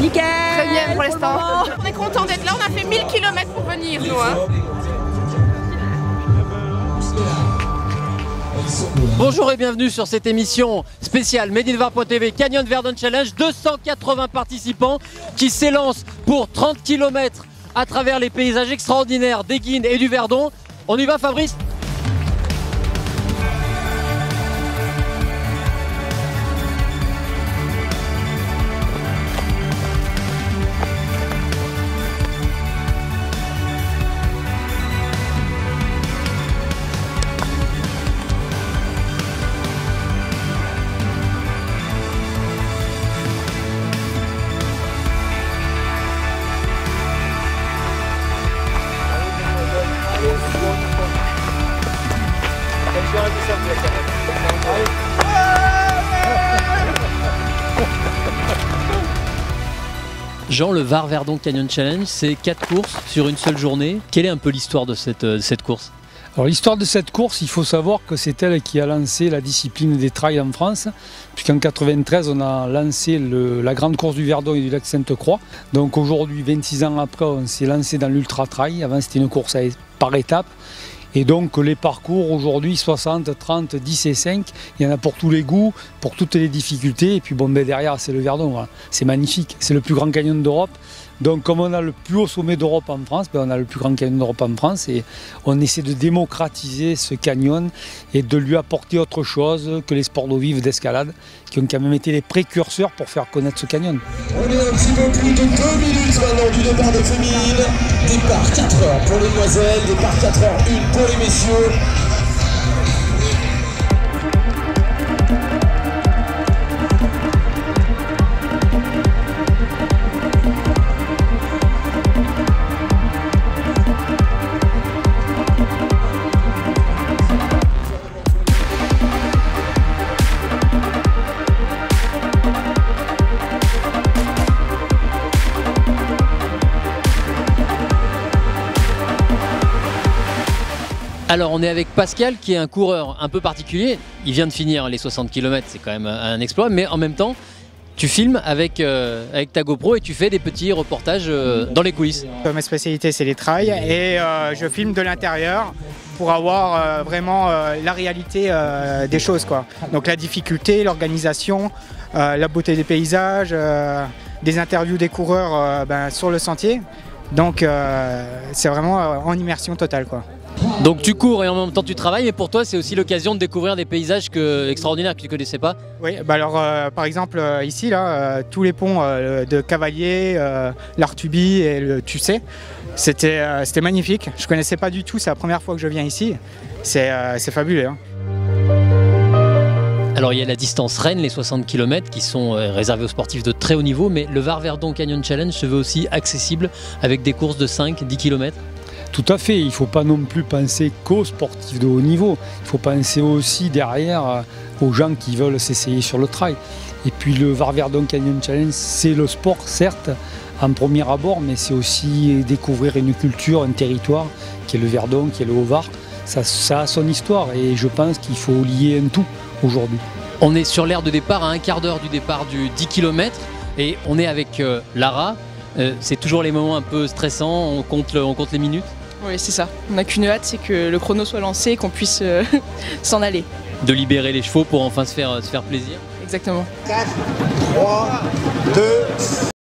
Nickel. Très bien pour l'instant. On est content d'être là, on a fait 1000 km pour venir nous. Bonjour et bienvenue sur cette émission spéciale Made in Var.tv Canyon Verdon Challenge. 280 participants qui s'élancent pour 30 km à travers les paysages extraordinaires des Guines et du Verdon. On y va, Fabrice? Jean, le Var Verdon Canyon Challenge, c'est 4 courses sur une seule journée. Quelle est un peu l'histoire de cette course? Alors l'histoire de cette course, il faut savoir que c'est elle qui a lancé la discipline des trails en France, puisqu'en 93 on a lancé la grande course du Verdon et du lac Sainte-Croix. Donc aujourd'hui, 26 ans après, on s'est lancé dans l'ultra trail. Avant c'était une course par étapes. Et donc les parcours aujourd'hui 60, 30, 10 et 5, il y en a pour tous les goûts, pour toutes les difficultés. Et puis bon, ben derrière c'est le Verdon, voilà. C'est magnifique, c'est le plus grand canyon d'Europe. Donc comme on a le plus haut sommet d'Europe en France, ben on a le plus grand canyon d'Europe en France et on essaie de démocratiser ce canyon et de lui apporter autre chose que les sports d'eau vive d'escalade qui ont quand même été les précurseurs pour faire connaître ce canyon. On est un petit peu plus de 2 minutes maintenant du départ des féminines. Départ 4 heures pour les demoiselles, départ 4h01 pour les messieurs. Alors on est avec Pascal qui est un coureur un peu particulier. Il vient de finir les 60 km, c'est quand même un exploit, mais en même temps tu filmes avec ta GoPro et tu fais des petits reportages dans les coulisses. Ma spécialité c'est les trails et je filme de l'intérieur pour avoir vraiment la réalité des choses, quoi. Donc la difficulté, l'organisation, la beauté des paysages, des interviews des coureurs sur le sentier. Donc c'est vraiment en immersion totale, quoi. Donc tu cours et en même temps tu travailles, mais pour toi c'est aussi l'occasion de découvrir des paysages extraordinaires que tu ne connaissais pas? Oui, alors par exemple ici là, tous les ponts de Cavalier, l'Artuby et le Tussé, c'était magnifique. Je ne connaissais pas du tout, c'est la première fois que je viens ici. C'est fabuleux, hein. Alors il y a la distance Rennes, les 60 km qui sont réservés aux sportifs de très haut niveau, mais le Var Verdon Canyon Challenge se veut aussi accessible avec des courses de 5-10 km. Tout à fait, il ne faut pas non plus penser qu'aux sportifs de haut niveau, il faut penser aussi derrière aux gens qui veulent s'essayer sur le trail. Et puis le Var Verdon Canyon Challenge, c'est le sport certes en premier abord, mais c'est aussi découvrir une culture, un territoire qui est le Verdon, qui est le Haut-Var. Ça a son histoire et je pense qu'il faut lier un tout aujourd'hui. On est sur l'aire de départ à un quart d'heure du départ du 10 km et on est avec Lara. C'est toujours les moments un peu stressants, on compte les minutes. Oui, c'est ça. On n'a qu'une hâte, c'est que le chrono soit lancé et qu'on puisse s'en aller. De libérer les chevaux pour enfin se faire plaisir. Exactement. 4, 3, 2...